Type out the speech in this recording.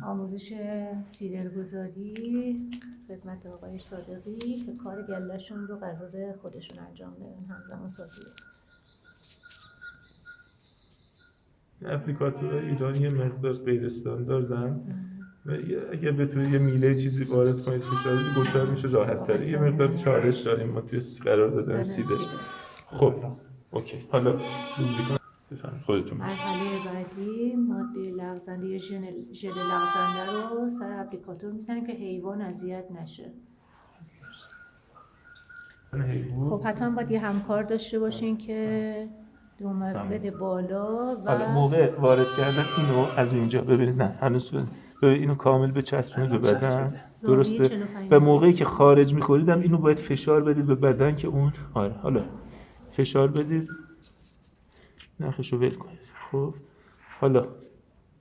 آموزش سیلرگذاری خدمت آقای صادقی که کار گله‌شون رو قراره خودشون انجام بدن، همزمان سازی. اپلیکاتور ایرانی یه مقدار غیر استانداردن و اگه بتونید یه میله چیزی وارد کنید فشاری گشاد میشه راحت تره. یه مقدار چالش داریم ما توی قرار دادن سیده. خب اوکی حالا روبریکا بفرمایید خودتون. مرحله بعدی ماده لغزنده یا ژل لغزنده رو سر اپلیکاتور میزنیم که حیوان اذیت نشه. خب حتما باید یه همکار داشته باشین که دومر بده بالا و حالا موقع وارد کردن اینو از اینجا ببینید، نه هنوز ببینید اینو کامل بچسبونید به بدن، درسته؟ و موقعی که خارج می‌کنید هم اینو باید فشار بدید به بدن که اون حالا فشار بدید، نخشو ول کنید. خب حالا